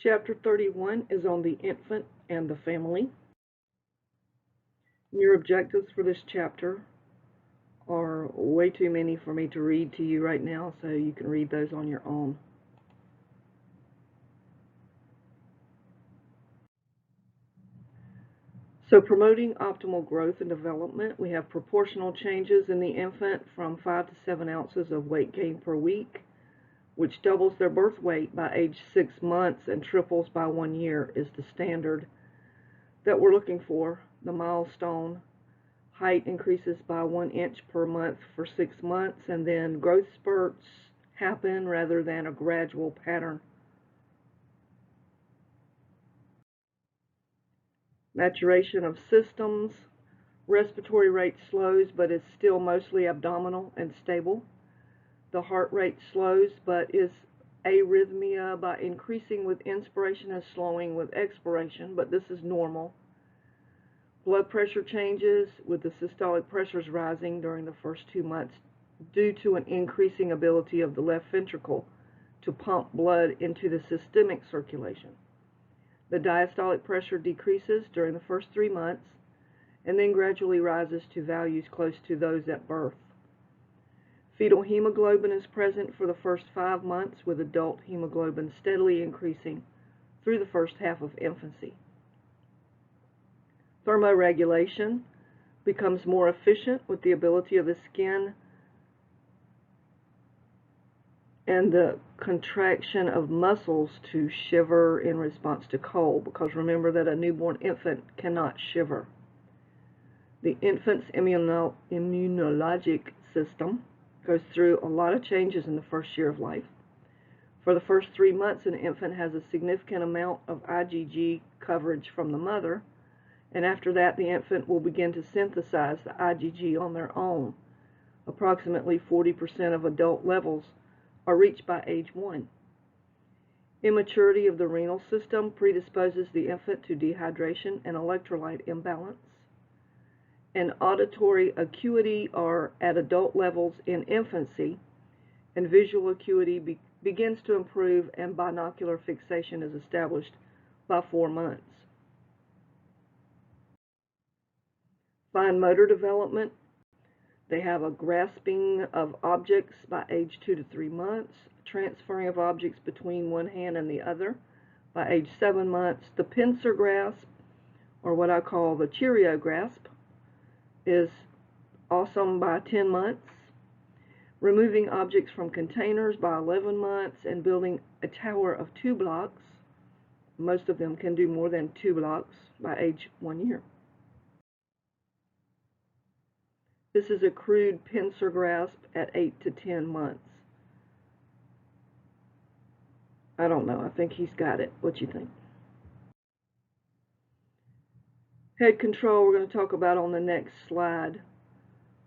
Chapter 31 is on the infant and the family. Your objectives for this chapter are way too many for me to read to you right now, so you can read those on your own. So promoting optimal growth and development, we have proportional changes in the infant from 5 to 7 ounces of weight gain per week, which doubles their birth weight by age 6 months and triples by 1 year is the standard that we're looking for, the milestone. Height increases by 1 inch per month for 6 months, and then growth spurts happen rather than a gradual pattern. Maturation of systems. Respiratory rate slows, but is still mostly abdominal and stable. The heart rate slows, but is arrhythmia by increasing with inspiration and slowing with expiration, but this is normal. Blood pressure changes with the systolic pressures rising during the first 2 months due to an increasing ability of the left ventricle to pump blood into the systemic circulation. The diastolic pressure decreases during the first 3 months and then gradually rises to values close to those at birth. Fetal hemoglobin is present for the first 5 months, with adult hemoglobin steadily increasing through the first half of infancy. Thermoregulation becomes more efficient with the ability of the skin and the contraction of muscles to shiver in response to cold, because remember that a newborn infant cannot shiver. The infant's immunologic system goes through a lot of changes in the first year of life. For the first 3 months, an infant has a significant amount of IgG coverage from the mother, and after that the infant will begin to synthesize the IgG on their own. Approximately 40% of adult levels are reached by age 1. Immaturity of the renal system predisposes the infant to dehydration and electrolyte imbalance. And auditory acuity are at adult levels in infancy, and visual acuity begins to improve, and binocular fixation is established by 4 months. Fine motor development. They have a grasping of objects by age 2 to 3 months, transferring of objects between one hand and the other by age 7 months. The pincer grasp, or what I call the Cheerio grasp, is awesome by 10 months. Removing objects from containers by 11 months, and building a tower of 2 blocks. Most of them can do more than 2 blocks by age 1 year. This is a crude pincer grasp at 8 to 10 months. I don't know. I think he's got it. What you think? Head control we're going to talk about on the next slide.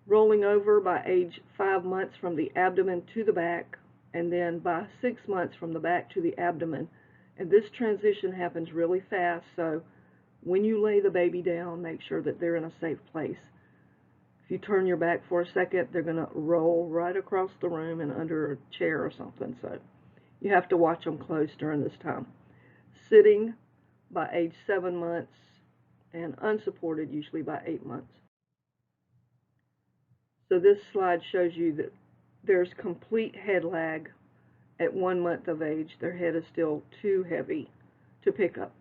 Rolling over by age 5 months from the abdomen to the back, and then by 6 months from the back to the abdomen. And this transition happens really fast, so when you lay the baby down, make sure that they're in a safe place. If you turn your back for a second, they're going to roll right across the room and under a chair or something, so you have to watch them close during this time. Sitting by age 7 months, and unsupported usually by 8 months. So this slide shows you that there's complete head lag at 1 month of age. Their head is still too heavy to pick up.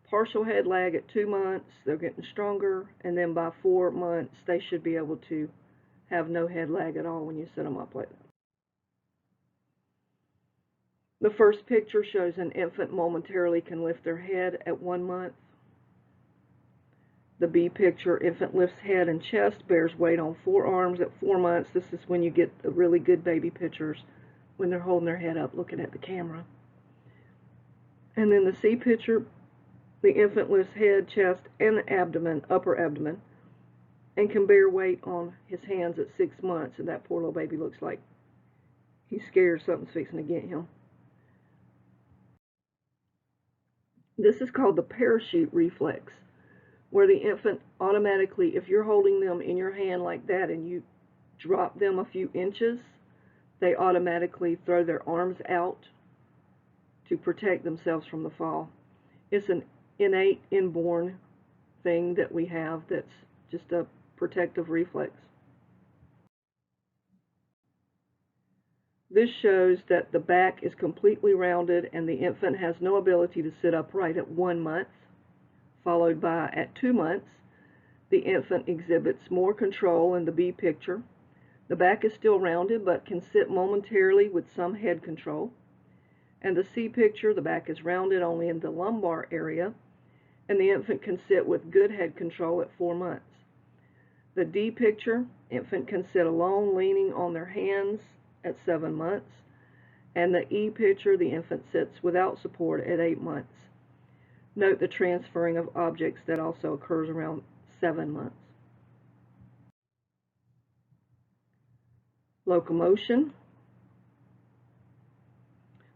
Partial head lag at 2 months, they're getting stronger, and then by 4 months they should be able to have no head lag at all when you set them up like that. The first picture shows an infant momentarily can lift their head at 1 month. The B picture, infant lifts head and chest, bears weight on forearms at 4 months. This is when you get the really good baby pictures, when they're holding their head up looking at the camera. And then the C picture, the infant lifts head, chest, and the abdomen, upper abdomen, and can bear weight on his hands at 6 months. And that poor little baby looks like he's scared something's fixing to get him. This is called the parachute reflex, where the infant automatically, if you're holding them in your hand like that and you drop them a few inches, they automatically throw their arms out to protect themselves from the fall. It's an innate, inborn thing that we have that's just a protective reflex. This shows that the back is completely rounded and the infant has no ability to sit upright at 1 month, followed by at 2 months, the infant exhibits more control in the B picture. The back is still rounded but can sit momentarily with some head control. And the C picture, the back is rounded only in the lumbar area, and the infant can sit with good head control at 4 months. The D picture, infant can sit alone leaning on their hands at 7 months, and the E picture, the infant sits without support at 8 months. Note the transferring of objects that also occurs around 7 months. Locomotion.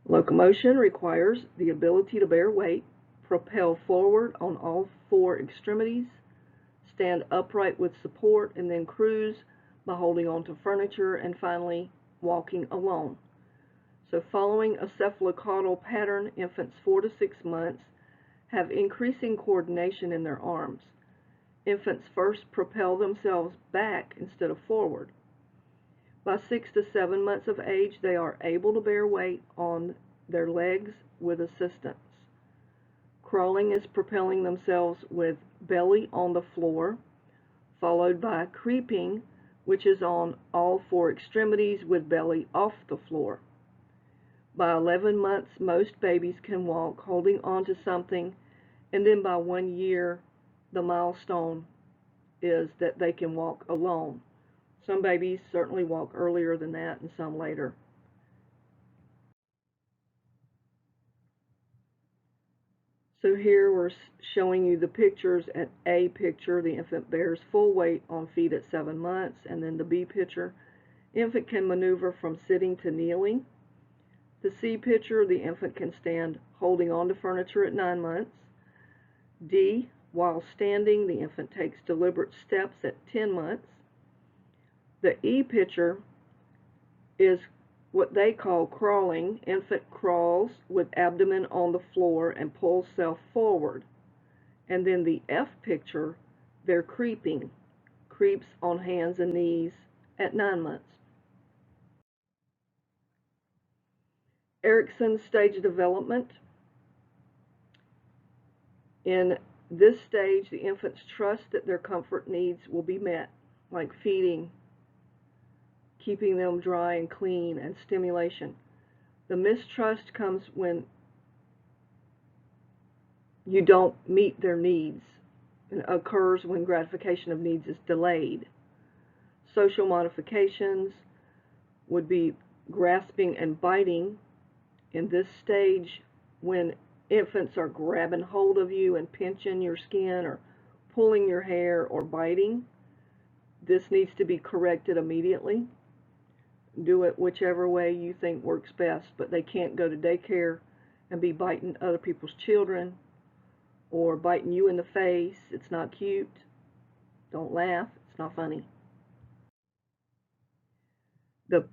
Locomotion requires the ability to bear weight, propel forward on all 4 extremities, stand upright with support, and then cruise by holding onto furniture, and finally walking alone. So following a cephalocaudal pattern, infants 4 to 6 months have increasing coordination in their arms. Infants first propel themselves back instead of forward. By 6 to 7 months of age, they are able to bear weight on their legs with assistance. Crawling is propelling themselves with belly on the floor, followed by creeping, which is on all 4 extremities with belly off the floor. By 11 months, most babies can walk holding onto something, and then by 1 year, the milestone is that they can walk alone. Some babies certainly walk earlier than that and some later. So here we're showing you the pictures. At A picture, the infant bears full weight on feet at 7 months, and then the B picture, infant can maneuver from sitting to kneeling. The C picture, the infant can stand holding on to furniture at 9 months. D, while standing, the infant takes deliberate steps at 10 months. The E picture is what they call crawling. Infant crawls with abdomen on the floor and pulls self forward. And then the F picture, they're creeping, creeps on hands and knees at 9 months. Erikson's stage of development. In this stage, the infants trust that their comfort needs will be met, like feeding, keeping them dry and clean, and stimulation. The mistrust comes when you don't meet their needs. It occurs when gratification of needs is delayed. Social modifications would be grasping and biting. In this stage, when infants are grabbing hold of you and pinching your skin or pulling your hair or biting, this needs to be corrected immediately. Do it whichever way you think works best, but they can't go to daycare and be biting other people's children or biting you in the face. It's not cute. Don't laugh. It's not funny. The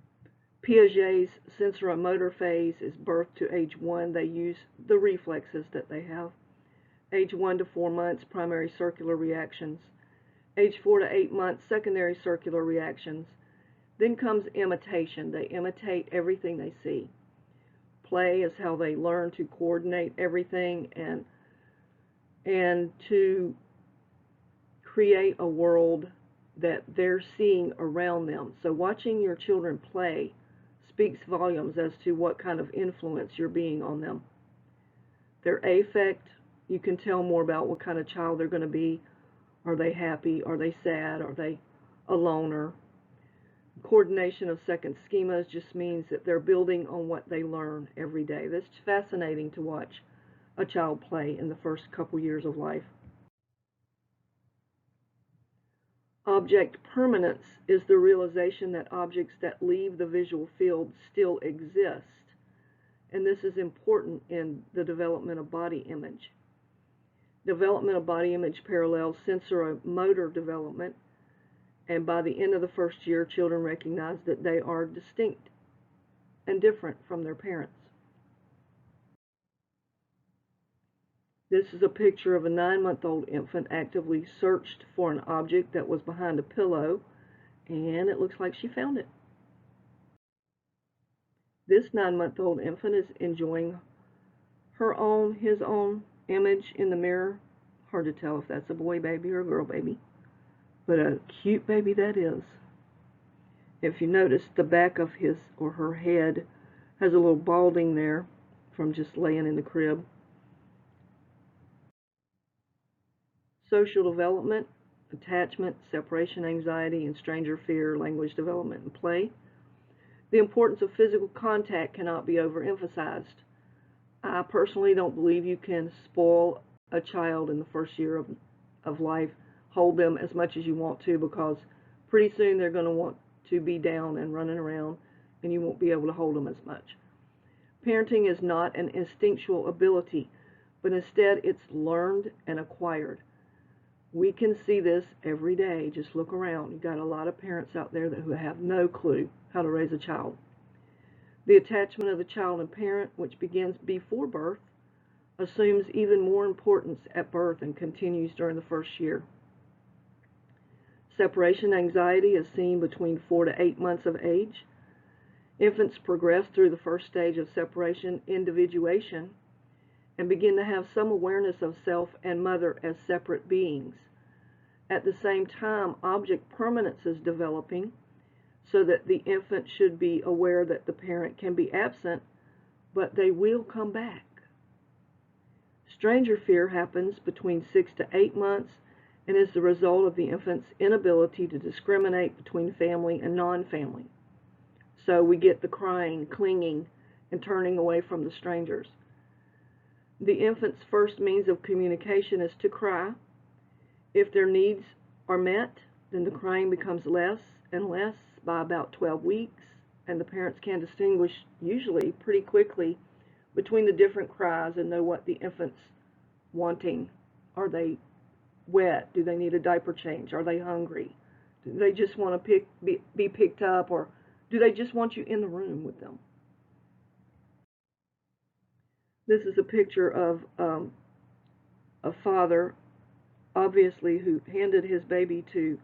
Piaget's sensoromotor phase is birth to age 1. They use the reflexes that they have. Age 1 to 4 months, primary circular reactions. Age 4 to 8 months, secondary circular reactions. Then comes imitation. They imitate everything they see. Play is how they learn to coordinate everything and to create a world that they're seeing around them. So watching your children play speaks volumes as to what kind of influence you're being on them. Their affect, you can tell more about what kind of child they're going to be. Are they happy? Are they sad? Are they a loner? Coordination of second schemas just means that they're building on what they learn every day. That's fascinating to watch a child play in the first couple years of life. Object permanence is the realization that objects that leave the visual field still exist. And this is important in the development of body image. Development of body image parallels sensoromotor development, and by the end of the first year, children recognize that they are distinct and different from their parents. This is a picture of a 9-month-old infant actively searched for an object that was behind a pillow, and it looks like she found it. This 9-month-old infant is enjoying his own image in the mirror. Hard to tell if that's a boy baby or a girl baby, but a cute baby that is. If you notice, the back of his or her head has a little balding there from just laying in the crib. Social development, attachment, separation anxiety, and stranger fear, language development, and play. The importance of physical contact cannot be overemphasized. I personally don't believe you can spoil a child in the first year of life, hold them as much as you want to, because pretty soon they're going to want to be down and running around, and you won't be able to hold them as much. Parenting is not an instinctual ability, but instead it's learned and acquired. We can see this every day. Just look around. You've got a lot of parents out there who have no clue how to raise a child. The attachment of the child and parent, which begins before birth, assumes even more importance at birth and continues during the first year. Separation anxiety is seen between 4 to 8 months of age. Infants progress through the first stage of separation, individuation, and begin to have some awareness of self and mother as separate beings. At the same time, object permanence is developing, so that the infant should be aware that the parent can be absent, but they will come back. Stranger fear happens between 6 to 8 months and is the result of the infant's inability to discriminate between family and non-family. So we get the crying, clinging, and turning away from the strangers. The infant's first means of communication is to cry. If their needs are met, then the crying becomes less and less by about 12 weeks, and the parents can distinguish, usually pretty quickly, between the different cries and know what the infant's wanting. Are they wet? Do they need a diaper change? Are they hungry? Do they just want to be picked up, or do they just want you in the room with them? This is a picture of a father, obviously, who handed his baby to,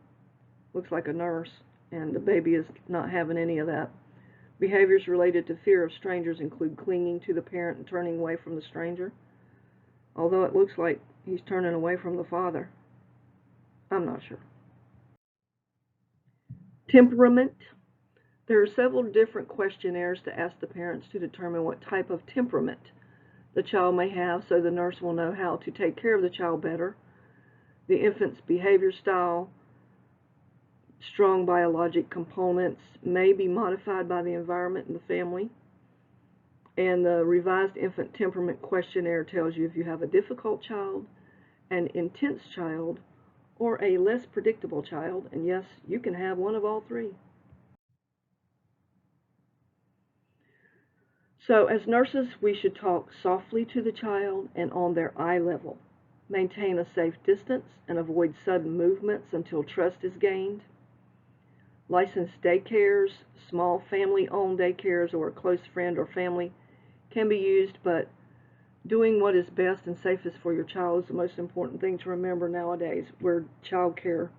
looks like a nurse, and the baby is not having any of that. Behaviors related to fear of strangers include clinging to the parent and turning away from the stranger. Although it looks like he's turning away from the father. I'm not sure. Temperament. There are several different questionnaires to ask the parents to determine what type of temperament the child may have, so the nurse will know how to take care of the child better. The infant's behavior style, strong biologic components may be modified by the environment and the family. And the revised infant temperament questionnaire tells you if you have a difficult child, an intense child, or a less predictable child. And yes, you can have one of all three. So as nurses, we should talk softly to the child and on their eye level. Maintain a safe distance and avoid sudden movements until trust is gained. Licensed daycares, small family-owned daycares, or a close friend or family can be used, but doing what is best and safest for your child is the most important thing to remember nowadays where child care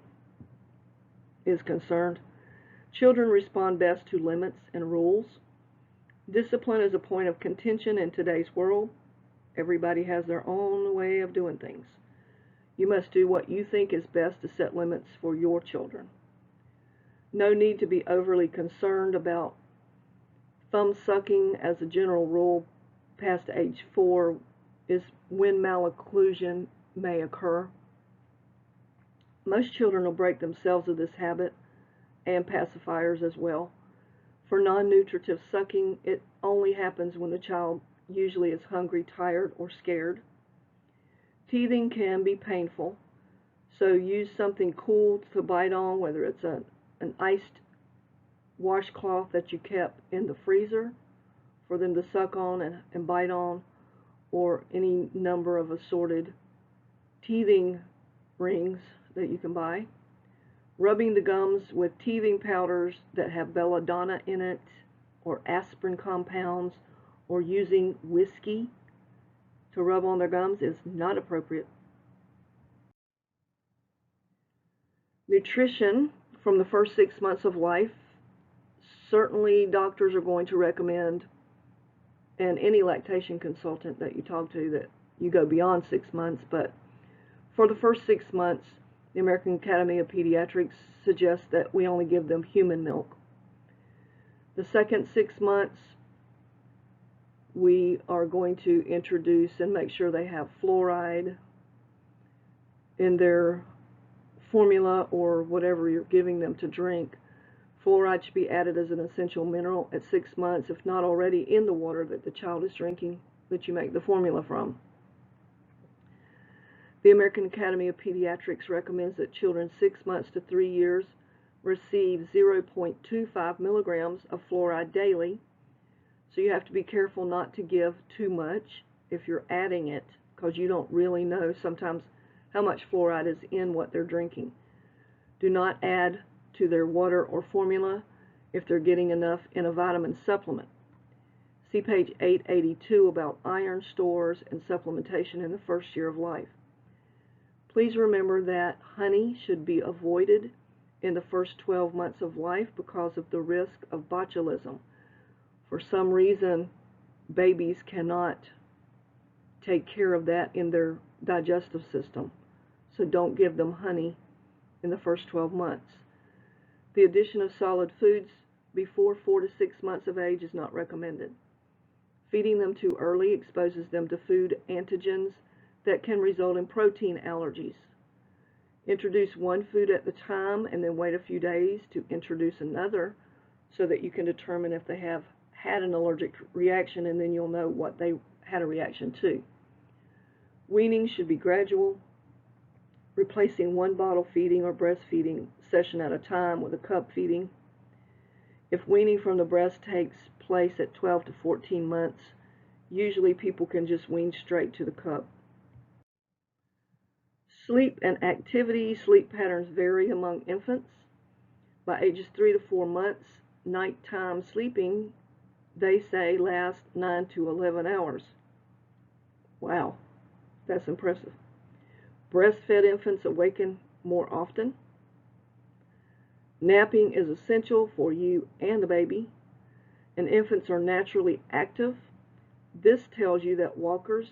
is concerned. Children respond best to limits and rules. Discipline is a point of contention in today's world. Everybody has their own way of doing things. You must do what you think is best to set limits for your children. No need to be overly concerned about thumb sucking as a general rule past age 4 is when malocclusion may occur. Most children will break themselves of this habit, and pacifiers as well. For non-nutritive sucking, it only happens when the child usually is hungry, tired, or scared. Teething can be painful, so use something cool to bite on, whether it's an iced washcloth that you kept in the freezer for them to suck on and bite on, or any number of assorted teething rings that you can buy. Rubbing the gums with teething powders that have belladonna in it, or aspirin compounds, or using whiskey to rub on their gums is not appropriate. Nutrition from the first 6 months of life, certainly doctors are going to recommend, and any lactation consultant that you talk to, that you go beyond 6 months, but for the first 6 months, the American Academy of Pediatrics suggests that we only give them human milk. The second 6 months, we are going to introduce and make sure they have fluoride in their formula or whatever you're giving them to drink. Fluoride should be added as an essential mineral at 6 months, if not already in the water that the child is drinking, that you make the formula from. The American Academy of Pediatrics recommends that children 6 months to 3 years receive 0.25 milligrams of fluoride daily. So you have to be careful not to give too much if you're adding it, because you don't really know sometimes how much fluoride is in what they're drinking. Do not add to their water or formula if they're getting enough in a vitamin supplement. See page 882 about iron stores and supplementation in the first year of life. Please remember that honey should be avoided in the first 12 months of life because of the risk of botulism. For some reason, babies cannot take care of that in their digestive system, so don't give them honey in the first 12 months. The addition of solid foods before 4 to 6 months of age is not recommended. Feeding them too early exposes them to food antigens that can result in protein allergies. Introduce one food at a time and then wait a few days to introduce another so that you can determine if they have had an allergic reaction, and then you'll know what they had a reaction to. Weaning should be gradual, replacing one bottle feeding or breastfeeding session at a time with a cup feeding. If weaning from the breast takes place at 12 to 14 months, usually people can just wean straight to the cup. Sleep and activity. Sleep patterns vary among infants. By ages 3 to 4 months, nighttime sleeping, they say, lasts 9 to 11 hours. Wow, that's impressive. Breastfed infants awaken more often. Napping is essential for you and the baby, and infants are naturally active. This tells you that walkers,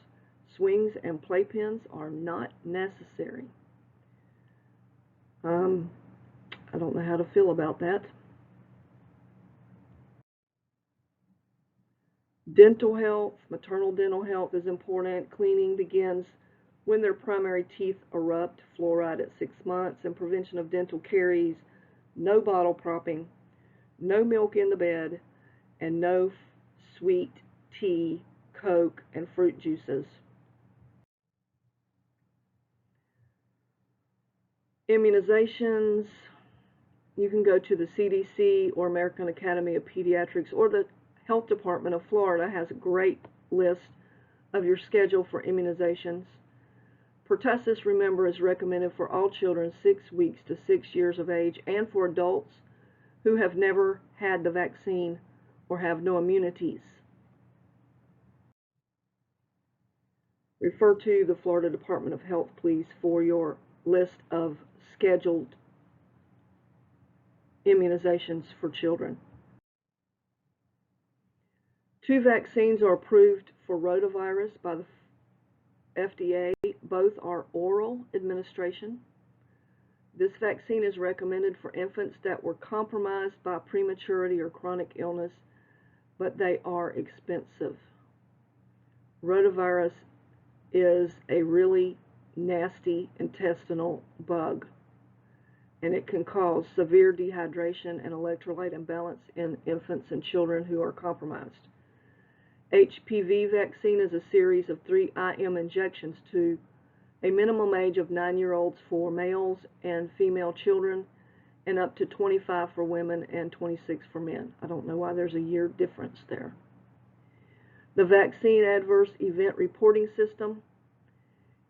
swings, and playpens are not necessary. I don't know how to feel about that. Dental health, maternal dental health is important. Cleaning begins when their primary teeth erupt, fluoride at 6 months, and prevention of dental caries, no bottle propping, no milk in the bed, and no sweet tea, Coke, and fruit juices. Immunizations, you can go to the CDC or American Academy of Pediatrics, or the Health Department of Florida has a great list of your schedule for immunizations. Pertussis, remember, is recommended for all children 6 weeks to 6 years of age, and for adults who have never had the vaccine or have no immunities. Refer to the Florida Department of Health, please, for your list of scheduled immunizations for children. 2 vaccines are approved for rotavirus by the FDA. Both are oral administration. This vaccine is recommended for infants that were compromised by prematurity or chronic illness, but they are expensive. Rotavirus is a really nasty intestinal bug, and it can cause severe dehydration and electrolyte imbalance in infants and children who are compromised. HPV vaccine is a series of 3 IM injections to a minimum age of 9-year-olds for males and female children, and up to 25 for women and 26 for men. I don't know why there's a year difference there. The Vaccine Adverse Event Reporting System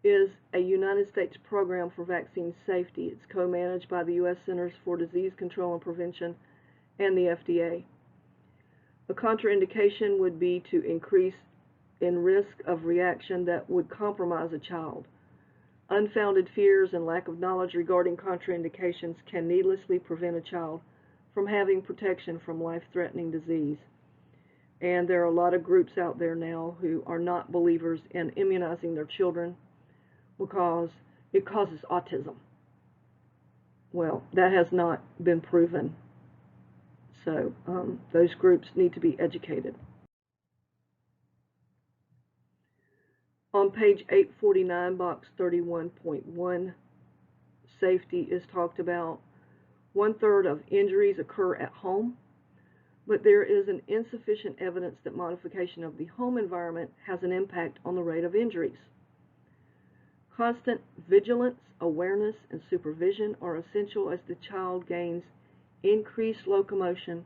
is a United States program for vaccine safety. It's co-managed by the U.S. Centers for Disease Control and Prevention and the FDA. A contraindication would be to increase in risk of reaction that would compromise a child. Unfounded fears and lack of knowledge regarding contraindications can needlessly prevent a child from having protection from life-threatening disease. And there are a lot of groups out there now who are not believers in immunizing their children because it causes autism. Well, that has not been proven. So those groups need to be educated. On page 849, box 31.1, safety is talked about. 1/3 of injuries occur at home, but there is an insufficient evidence that modification of the home environment has an impact on the rate of injuries. Constant vigilance, awareness, and supervision are essential as the child gains increased locomotion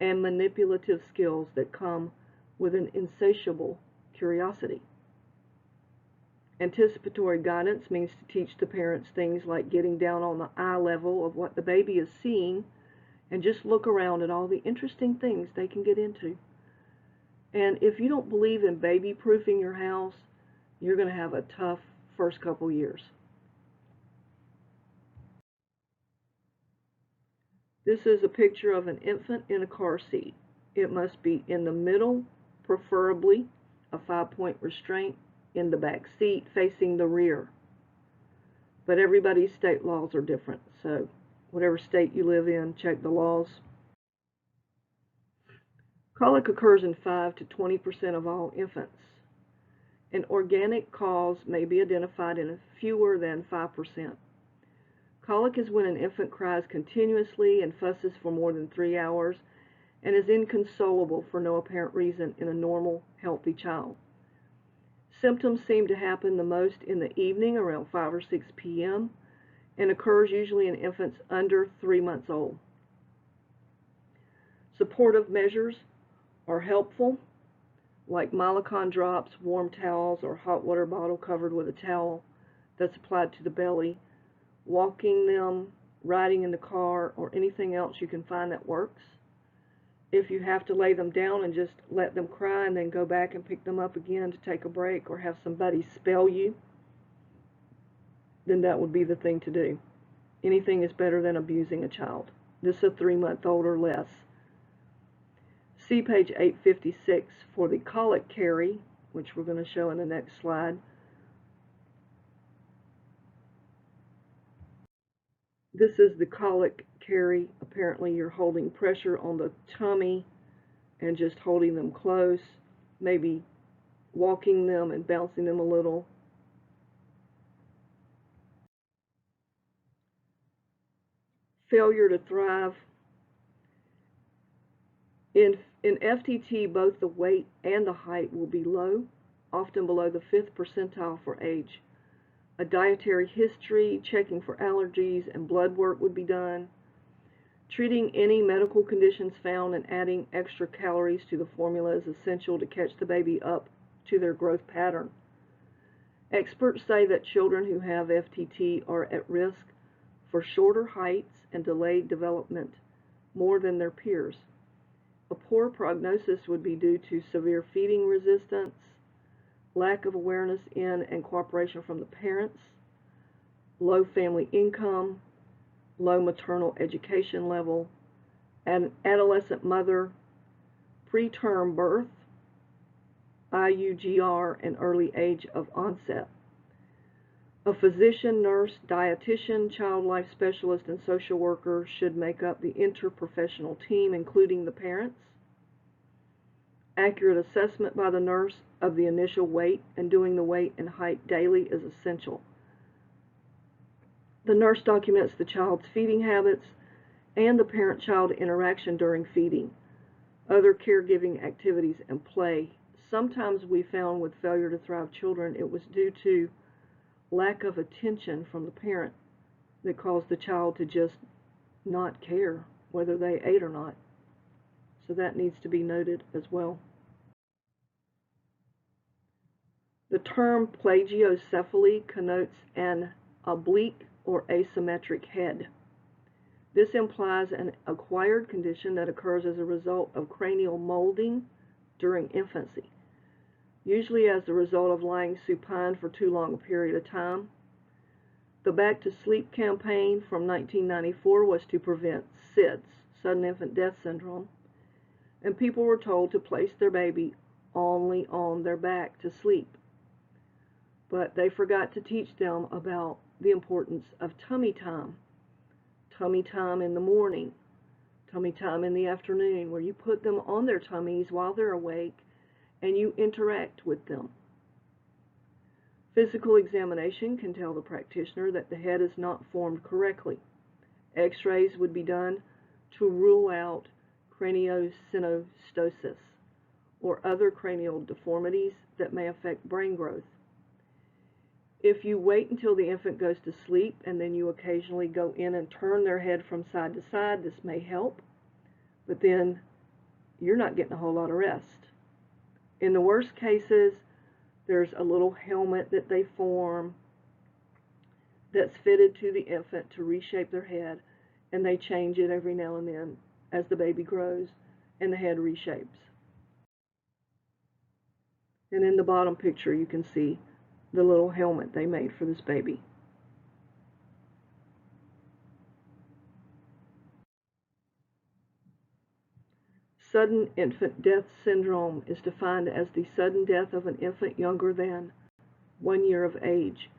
and manipulative skills that come with an insatiable curiosity. Anticipatory guidance means to teach the parents things like getting down on the eye level of what the baby is seeing and just look around at all the interesting things they can get into. And if you don't believe in baby-proofing your house, you're going to have a tough first couple years. This is a picture of an infant in a car seat. It must be in the middle, preferably a 5-point restraint in the back seat facing the rear. But everybody's state laws are different, so whatever state you live in, check the laws. Colic occurs in 5 to 20% of all infants. An organic cause may be identified in fewer than 5%. Colic is when an infant cries continuously and fusses for more than 3 hours and is inconsolable for no apparent reason in a normal, healthy child. Symptoms seem to happen the most in the evening around 5 or 6 p.m. and occurs usually in infants under 3 months old. Supportive measures are helpful, like Mylicon drops, warm towels, or hot water bottle covered with a towel that's applied to the belly, walking them, riding in the car, or anything else you can find that works. If you have to lay them down and just let them cry and then go back and pick them up again to take a break or have somebody spell you, then that would be the thing to do. Anything is better than abusing a child. This is a 3-month-old or less. See page 856 for the colic carry, which we're going to show in the next slide. This is the colic carry. Apparently you're holding pressure on the tummy and just holding them close, maybe walking them and bouncing them a little. Failure to thrive. In FTT, both the weight and the height will be low, often below the 5th percentile for age. A dietary history, checking for allergies, and blood work would be done. Treating any medical conditions found and adding extra calories to the formula is essential to catch the baby up to their growth pattern. Experts say that children who have FTT are at risk for shorter heights and delayed development more than their peers. A poor prognosis would be due to severe feeding resistance, lack of awareness in and cooperation from the parents, low family income, low maternal education level, an adolescent mother, preterm birth, IUGR, and early age of onset. A physician, nurse, dietitian, child life specialist, and social worker should make up the interprofessional team, including the parents. Accurate assessment by the nurse of the initial weight and doing the weight and height daily is essential. The nurse documents the child's feeding habits and the parent-child interaction during feeding, other caregiving activities, and play. Sometimes we found with failure to thrive children it was due to lack of attention from the parent that caused the child to just not care whether they ate or not. So that needs to be noted as well. The term plagiocephaly connotes an oblique or asymmetric head. This implies an acquired condition that occurs as a result of cranial molding during infancy. usually as a result of lying supine for too long a period of time. The Back to Sleep campaign from 1994 was to prevent SIDS, sudden infant death syndrome, and people were told to place their baby only on their back to sleep. But they forgot to teach them about the importance of tummy time in the morning, tummy time in the afternoon, where you put them on their tummies while they're awake and you interact with them. Physical examination can tell the practitioner that the head is not formed correctly. X-rays would be done to rule out craniosynostosis or other cranial deformities that may affect brain growth. If you wait until the infant goes to sleep and then you occasionally go in and turn their head from side to side, this may help, but then you're not getting a whole lot of rest. In the worst cases, there's a little helmet that they form that's fitted to the infant to reshape their head, and they change it every now and then as the baby grows and the head reshapes. And in the bottom picture you can see the little helmet they made for this baby. Sudden infant death syndrome is defined as the sudden death of an infant younger than 1 year of age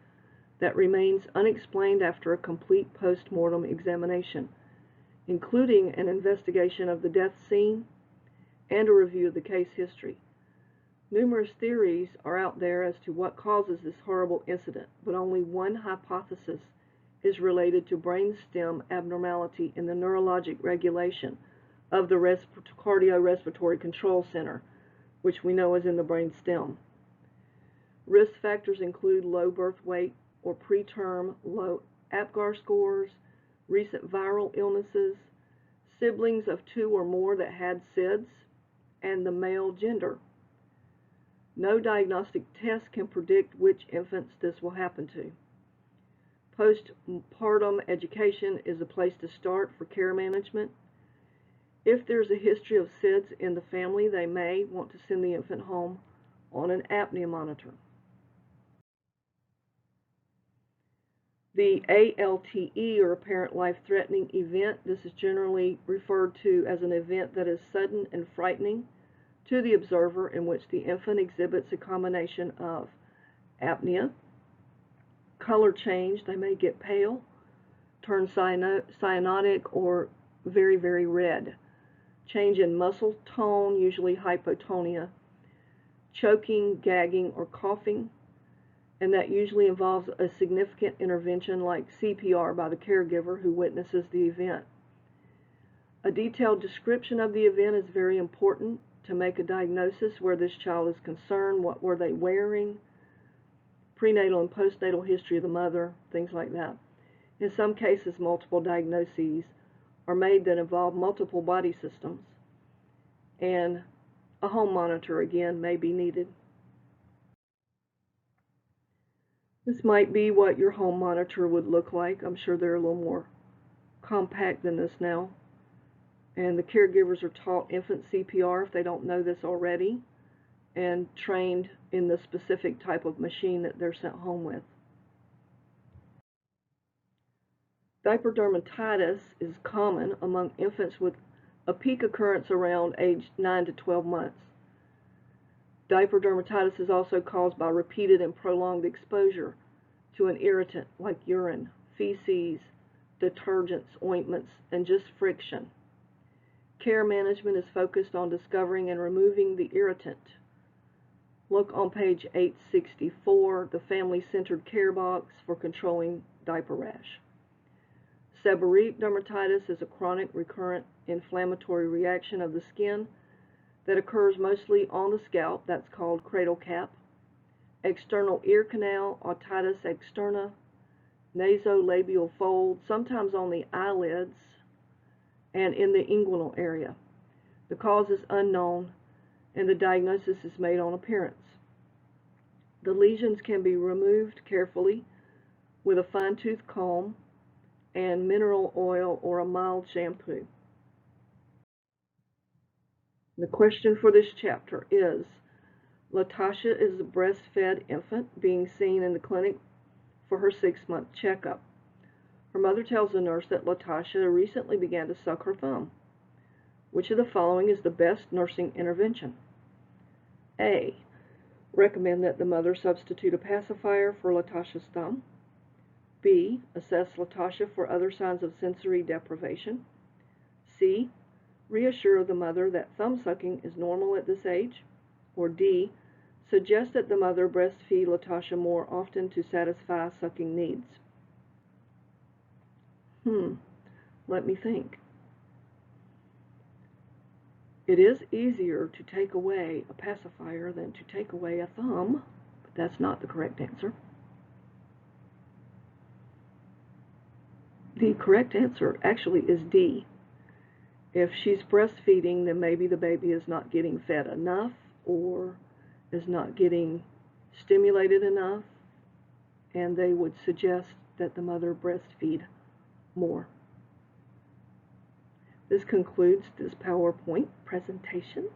that remains unexplained after a complete post-mortem examination, including an investigation of the death scene and a review of the case history. Numerous theories are out there as to what causes this horrible incident, but only one hypothesis is related to brainstem abnormality in the neurologic regulation of the cardiorespiratory control center, which we know is in the brainstem. Risk factors include low birth weight or preterm low APGAR scores, recent viral illnesses, siblings of 2 or more that had SIDS, and the male gender. No diagnostic test can predict which infants this will happen to. Postpartum education is a place to start for care management. If there's a history of SIDS in the family, they may want to send the infant home on an apnea monitor. The ALTE, or apparent life-threatening event, this is generally referred to as an event that is sudden and frightening to the observer, in which the infant exhibits a combination of apnea, color change, they may get pale, turn cyanotic, or very, very red, change in muscle tone, usually hypotonia, choking, gagging, or coughing, and that usually involves a significant intervention like CPR by the caregiver who witnesses the event. A detailed description of the event is very important to make a diagnosis where this child is concerned, what were they wearing, prenatal and postnatal history of the mother, things like that. In some cases, multiple diagnoses are made that involve multiple body systems, and a home monitor again may be needed. This might be what your home monitor would look like. I'm sure they're a little more compact than this now. And the caregivers are taught infant CPR if they don't know this already, and trained in the specific type of machine that they're sent home with. Diaper dermatitis is common among infants with a peak occurrence around age 9 to 12 months. Diaper dermatitis is also caused by repeated and prolonged exposure to an irritant like urine, feces, detergents, ointments, and just friction. Care management is focused on discovering and removing the irritant. Look on page 864, the family-centered care box for controlling diaper rash. Seborrheic dermatitis is a chronic recurrent inflammatory reaction of the skin that occurs mostly on the scalp. That's called cradle cap. External ear canal, otitis externa, nasolabial fold, sometimes on the eyelids, and in the inguinal area. The cause is unknown, and the diagnosis is made on appearance. The lesions can be removed carefully with a fine-tooth comb and mineral oil or a mild shampoo. The question for this chapter is, Latasha is a breastfed infant being seen in the clinic for her 6-month checkup. Her mother tells the nurse that Latasha recently began to suck her thumb. Which of the following is the best nursing intervention? A. Recommend that the mother substitute a pacifier for Latasha's thumb. B. Assess Latasha for other signs of sensory deprivation. C. Reassure the mother that thumb sucking is normal at this age. Or D. Suggest that the mother breastfeed Latasha more often to satisfy sucking needs. Let me think. It is easier to take away a pacifier than to take away a thumb, but that's not the correct answer. The correct answer actually is D. If she's breastfeeding, then maybe the baby is not getting fed enough or is not getting stimulated enough, and they would suggest that the mother breastfeed more. This concludes this PowerPoint presentation.